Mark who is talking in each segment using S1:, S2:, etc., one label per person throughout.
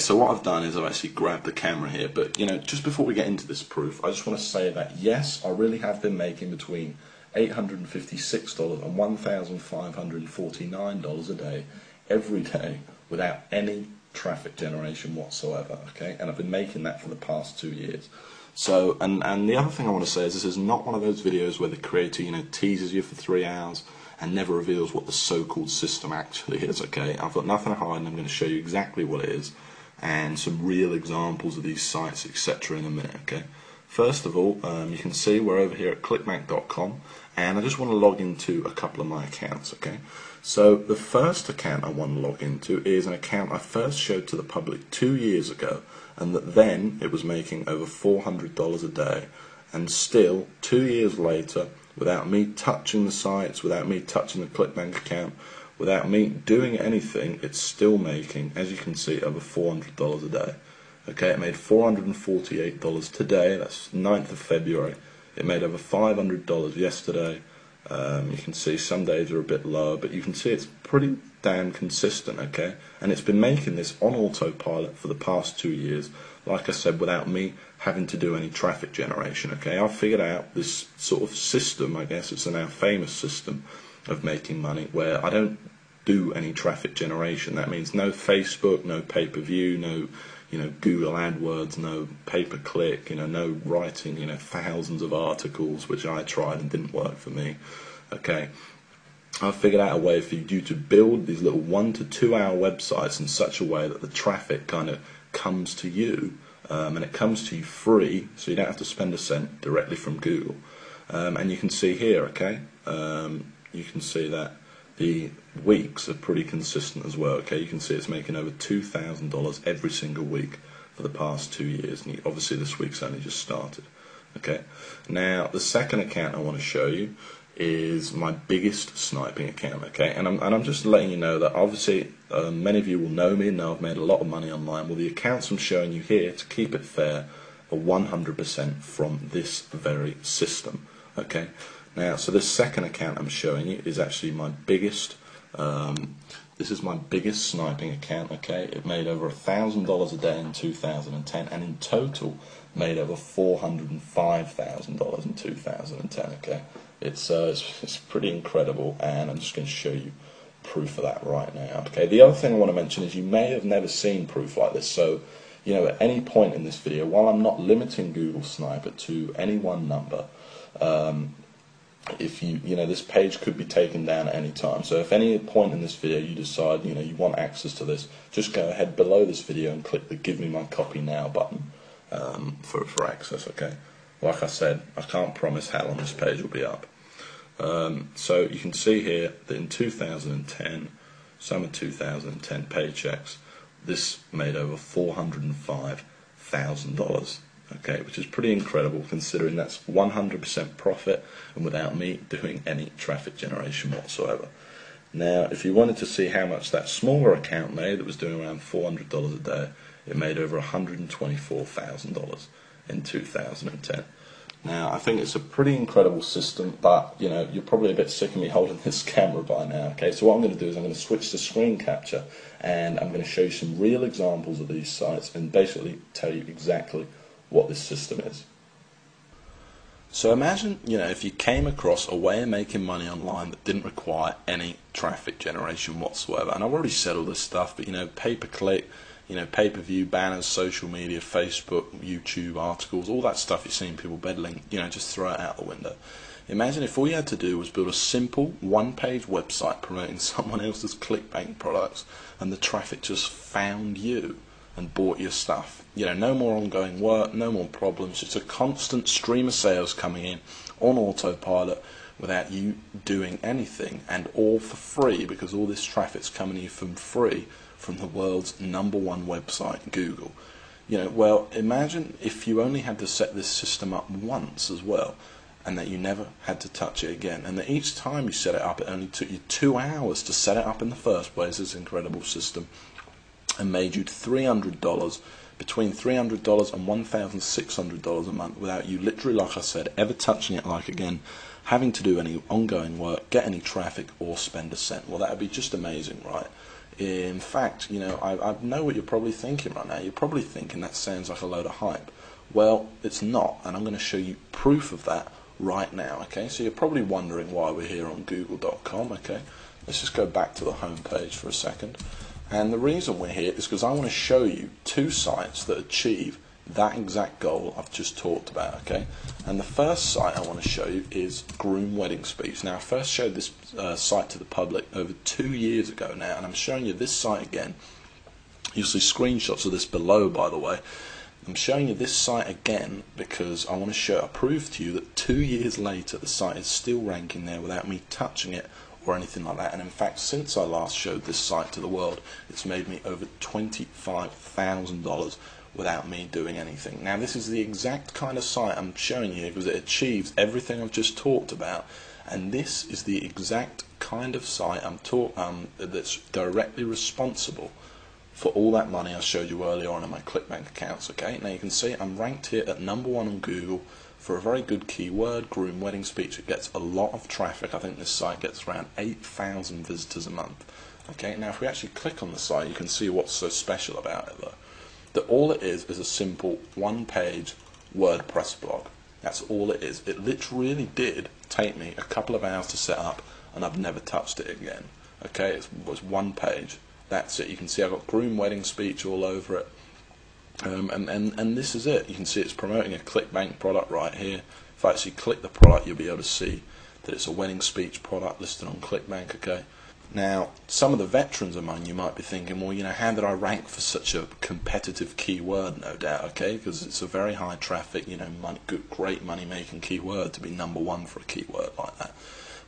S1: so what I've done is I've actually grabbed the camera here, but just before we get into this proof, I just want to say that yes, I really have been making between $856 and $1,549 a day, every day, without any traffic generation whatsoever, okay? And I've been making that for the past 2 years. So, and the other thing I want to say is this is not one of those videos where the creator, teases you for 3 hours and never reveals what the so-called system actually is, okay? I've got nothing to hide and I'm going to show you exactly what it is and some real examples of these sites, etc. in a minute, okay? First of all, you can see we're over here at clickbank.com and I just want to log into a couple of my accounts, okay? So the first account I want to log into is an account I first showed to the public 2 years ago, and that then it was making over $400 a day, and still 2 years later, without me touching the sites, without me touching the ClickBank account, without me doing anything, it's still making, as you can see, over $400 a day. Okay, it made $448 today, that's 9th of February. It made over $500 yesterday. You can see some days are a bit lower, but you can see it's pretty damn consistent, okay? And it's been making this on autopilot for the past 2 years, like I said, without me having to do any traffic generation, okay? I've figured out this sort of system, I guess it's a now famous system of making money, where I don't do any traffic generation. That means no Facebook, no pay-per-view, no Google AdWords, no pay-per-click, no writing, thousands of articles, which I tried and didn't work for me. Okay, I've figured out a way for you to build these little 1 to 2 hour websites in such a way that the traffic kind of comes to you, and it comes to you free, so you don't have to spend a cent, directly from Google. And you can see here, okay, you can see that the weeks are pretty consistent as well, okay? You can see it's making over $2,000 every single week for the past 2 years, and obviously this week's only just started, okay? Now, the second account I want to show you is my biggest sniping account, okay? And I'm just letting you know that obviously many of you will know me and know I've made a lot of money online. Well, the accounts I'm showing you here, to keep it fair, are 100% from this very system, okay? Now, so this second account I'm showing you is actually my biggest, this is my biggest sniping account, okay? It made over $1,000 a day in 2010, and in total made over $405,000 in 2010, okay? It's pretty incredible, and I'm just going to show you proof of that right now, okay? The other thing I want to mention is you may have never seen proof like this, so, at any point in this video, while I'm not limiting Google Sniper to any one number, if this page could be taken down at any time. So if any point in this video you decide, you want access to this, just go ahead below this video and click the Give Me My Copy Now button for access, okay? Like I said, I can't promise how long this page will be up. So you can see here that in 2010, summer 2010 paychecks, this made over $405,000. Okay, which is pretty incredible considering that's 100% profit and without me doing any traffic generation whatsoever. Now, if you wanted to see how much that smaller account made, that was doing around $400 a day, it made over $124,000 in 2010. Now, I think it's a pretty incredible system, but you're probably a bit sick of me holding this camera by now. Okay, so what I'm going to do is I'm going to switch to screen capture, and I'm going to show you some real examples of these sites and basically tell you exactly what this system is. So imagine, if you came across a way of making money online that didn't require any traffic generation whatsoever. And I've already said all this stuff, but pay-per-click, pay-per-view, banners, social media, Facebook, YouTube, articles, all that stuff you're seeing people peddling, just throw it out the window. Imagine if all you had to do was build a simple one-page website promoting someone else's ClickBank products, and the traffic just found you and bought your stuff. No more ongoing work, no more problems, just a constant stream of sales coming in on autopilot without you doing anything, and all for free, because all this traffic's coming to you from free from the world's #1 website, Google. Well, imagine if you only had to set this system up once as well, and that you never had to touch it again, and that each time you set it up, it only took you 2 hours to set it up in the first place, this incredible system, and made you $300, between $300 and $1,600 a month, without you literally, like I said, ever touching it again, having to do any ongoing work, get any traffic, or spend a cent. Well, that would be just amazing, right? In fact, you know, I know what you're probably thinking right now. You're probably thinking that sounds like a load of hype. Well, it's not, and I'm going to show you proof of that right now, okay? So you're probably wondering why we're here on google.com, okay? Let's just go back to the home page for a second. And the reason we're here is because I want to show you two sites that achieve that exact goal I've just talked about, okay? And the first site I want to show you is Groom Wedding Speech. Now, I first showed this site to the public over 2 years ago now, and I'm showing you this site again. You'll see screenshots of this below, by the way. I'm showing you this site again because I want to prove to you that 2 years later the site is still ranking there without me touching it or anything like that. And in fact, since I last showed this site to the world, it's made me over $25,000 without me doing anything. Now, this is the exact kind of site I'm showing you because it achieves everything I've just talked about, and this is the exact kind of site that's directly responsible for all that money I showed you earlier on in my ClickBank accounts, okay? Now you can see I'm ranked here at #1 on Google for a very good keyword, Groom Wedding Speech. It gets a lot of traffic. I think this site gets around 8,000 visitors a month. Okay, now if we actually click on the site, you can see what's so special about it though. That all it is a simple one-page WordPress blog. That's all it is. It literally did take me a couple of hours to set up, and I've never touched it again. Okay, it was one page. That's it. You can see I've got Groom Wedding Speech all over it, and this is it. You can see it's promoting a ClickBank product right here. If I actually click the product, you'll be able to see that it's a wedding speech product listed on ClickBank. Okay. Now, some of the veterans among you might be thinking, well, you know, how did I rank for such a competitive keyword? No doubt, okay, because it's a very high traffic, you know, great money-making keyword to be #1 for a keyword like that.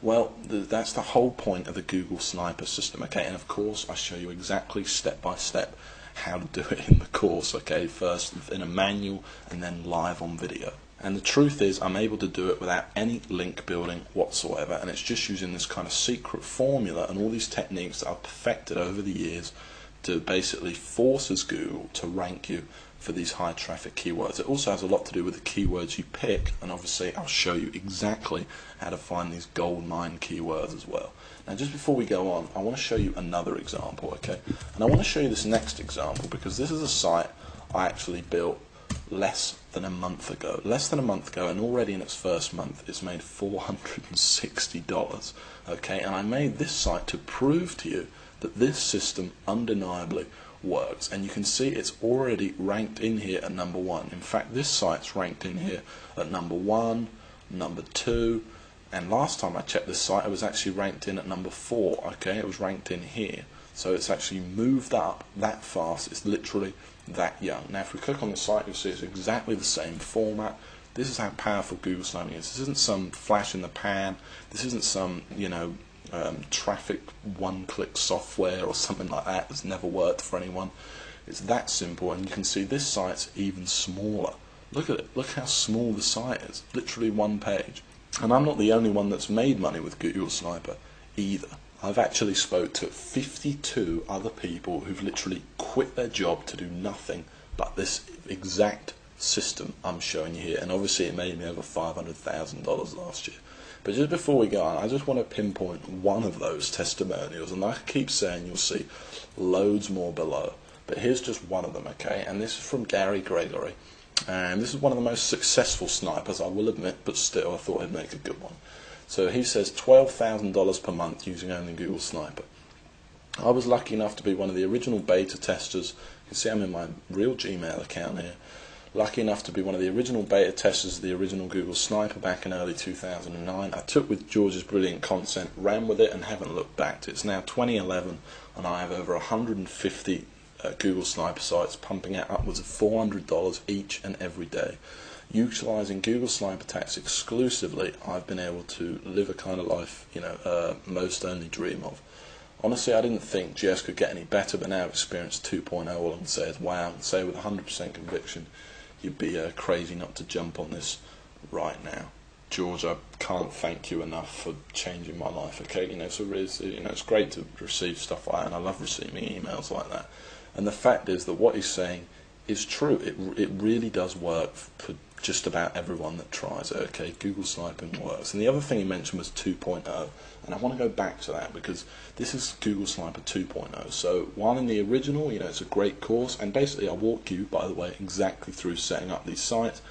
S1: Well, that's the whole point of the Google Sniper system, okay? And of course, I show you exactly step by step how to do it in the course, okay? First in a manual and then live on video. And the truth is, I'm able to do it without any link building whatsoever, and it's just using this kind of secret formula and all these techniques that I've perfected over the years to basically forces Google to rank you for these high traffic keywords. It also has a lot to do with the keywords you pick, and obviously I'll show you exactly how to find these gold mine keywords as well. Now, just before we go on, I want to show you another example, okay? And I want to show you this next example because this is a site I actually built less than a month ago, and already in its first month it's made $460, okay? And I made this site to prove to you that this system undeniably works, and you can see it's already ranked in here at #1. In fact, this site's ranked in here at #1, #2, and last time I checked this site it was actually ranked in at #4, okay? It was ranked in here, so it's actually moved up that fast. It's literally that young. Now if we click on the site, you'll see it's exactly the same format. This is how powerful Google Sniping is. This isn't some flash in the pan. This isn't some, you know, traffic one-click software or something like that that's never worked for anyone. It's that simple, and you can see this site's even smaller. Look at it. Look how small the site is. Literally one page. And I'm not the only one that's made money with Google Sniper either. I've actually spoke to 52 other people who've literally quit their job to do nothing but this exact system I'm showing you here, and obviously it made me over $500,000 last year. But just before we go on, I just want to pinpoint one of those testimonials, and like I keep saying, you'll see loads more below. But here's just one of them, okay? And this is from Gary Gregory, and this is one of the most successful snipers, I will admit, but still I thought I'd make a good one. So he says $12,000 per month using only Google Sniper. I was lucky enough to be one of the original beta testers. You can see I'm in my real Gmail account here. Lucky enough to be one of the original beta testers of the original Google Sniper back in early 2009. I took with George's brilliant content, ran with it, and haven't looked back. It's now 2011, and I have over 150 Google Sniper sites pumping out upwards of $400 each and every day. Utilising Google Sniper attacks exclusively, I've been able to live a kind of life, you know, most only dream of. Honestly, I didn't think GS could get any better, but now I've experienced 2.0, all I can say is wow, and say with 100% conviction, you'd be crazy not to jump on this right now. George, I can't thank you enough for changing my life, okay? You know, so it's great to receive stuff like that, and I love receiving emails like that. And the fact is that what he's saying it's true. It really does work for just about everyone that tries it. Okay, Google sniping works. And the other thing he mentioned was 2.0, and I want to go back to that because this is Google Sniper 2.0. So while in the original, it's a great course, and basically I walk you, by the way, exactly through setting up these sites,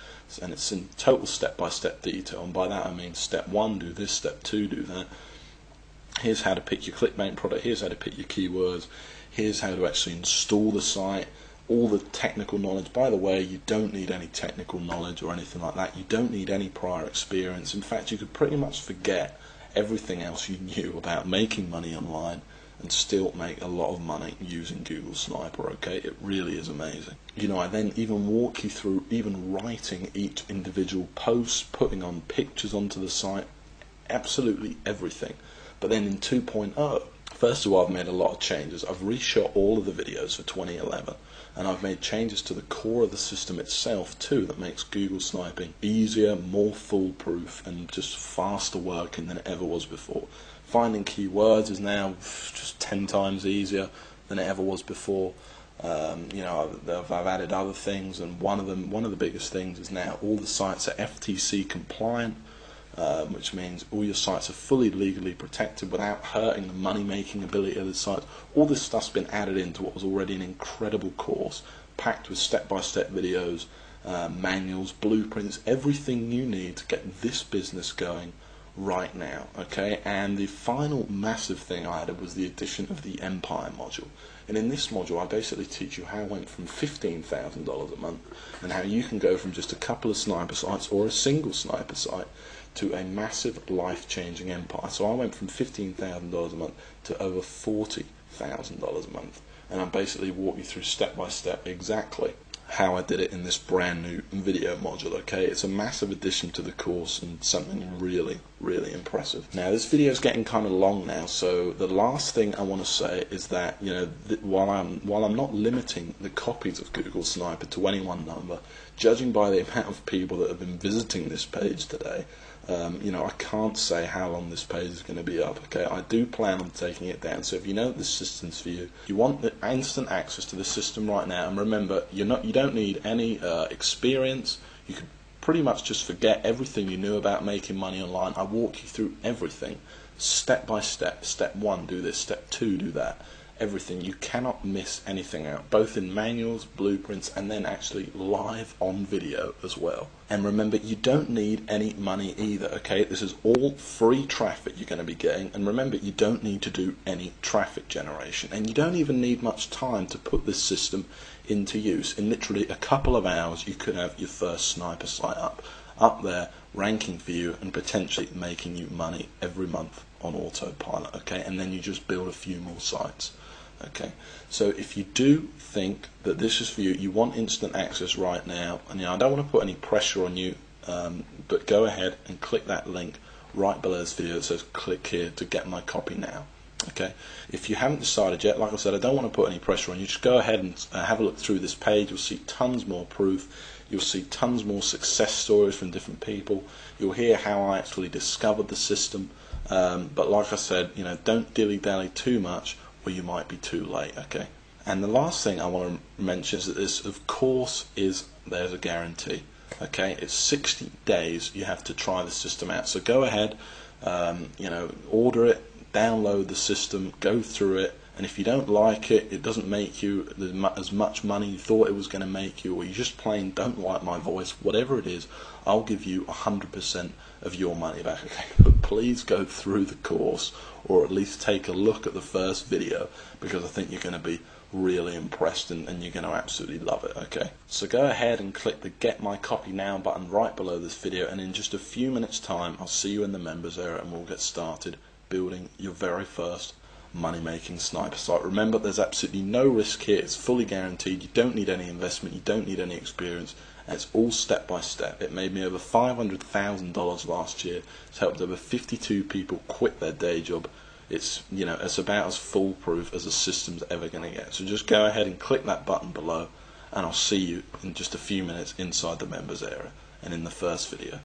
S1: and it's in total step-by-step detail. And by that I mean step 1, do this; step 2, do that. Here's how to pick your ClickBank product. Here's how to pick your keywords. Here's how to actually install the site. All the technical knowledge. By the way, you don't need any technical knowledge or anything like that. You don't need any prior experience. In fact, you could pretty much forget everything else you knew about making money online and still make a lot of money using Google Sniper. Okay, it really is amazing. I then even walk you through even writing each individual post, putting on pictures onto the site, absolutely everything. But then in 2.0, first of all, I've made a lot of changes. I've reshot all of the videos for 2011, and I've made changes to the core of the system itself too that makes Google sniping easier, more foolproof, and just faster working than it ever was before. Finding keywords is now just 10 times easier than it ever was before. I've added other things, and one of the biggest things is now all the sites are FTC compliant. Which means all your sites are fully legally protected without hurting the money-making ability of the sites. All this stuff's been added into what was already an incredible course, packed with step-by-step videos, manuals, blueprints, everything you need to get this business going right now. Okay, and the final massive thing I added was the addition of the Empire module. And in this module, I basically teach you how I went from $15,000 a month and how you can go from just a couple of sniper sites or a single sniper site to a massive life-changing empire. So I went from $15,000 a month to over $40,000 a month, and I'm basically walking you through step by step exactly how I did it in this brand new video module. Okay, it's a massive addition to the course and something really, really impressive. Now this video is getting kind of long now, so the last thing I want to say is that while I'm not limiting the copies of Google Sniper to any one number, judging by the amount of people that have been visiting this page today, I can't say how long this page is going to be up. Okay, I do plan on taking it down. So if you know this system's for you, you want the instant access to the system right now. And remember, you don't need any experience. You could pretty much just forget everything you knew about making money online. I walk you through everything, step by step. Step 1, do this. Step 2, do that. Everything. You cannot miss anything out, both in manuals, blueprints, and then actually live on video as well. And remember, you don't need any money either. Okay, this is all free traffic you're going to be getting, and remember, you don't need to do any traffic generation, and you don't even need much time to put this system into use. In literally a couple of hours, you could have your first sniper site up there, ranking for you, and potentially making you money every month on autopilot. Okay, and then you just build a few more sites. Okay, so if you do think that this is for you, you want instant access right now, and I don't want to put any pressure on you, but go ahead and click that link right below this video that says click here to get my copy now. Okay, if you haven't decided yet, like I said, I don't want to put any pressure on you. Just go ahead and have a look through this page. You'll see tons more proof. You'll see tons more success stories from different people. You'll hear how I actually discovered the system. But like I said, don't dilly-dally too much, or you might be too late. Okay, and the last thing I want to mention is that this, of course, there's a guarantee. Okay, it's 60 days you have to try the system out. So go ahead, order it, download the system, go through it, and if you don't like it, it doesn't make you as much money you thought it was going to make you, or you just plain don't like my voice, whatever it is, I'll give you 100% of your money back. Okay, but please go through the course, or at least take a look at the first video, because I think you're going to be really impressed and you're going to absolutely love it. Okay, so go ahead and click the Get My Copy Now button right below this video, and in just a few minutes time I'll see you in the members area and we'll get started building your very first money-making sniper site. Remember, there's absolutely no risk here. It's fully guaranteed. You don't need any investment, you don't need any experience, and it's all step by step. It made me over $500,000 last year. It's helped over 52 people quit their day job. It's it's about as foolproof as a system's ever going to get. So just go ahead and click that button below, and I'll see you in just a few minutes inside the members area and in the first video.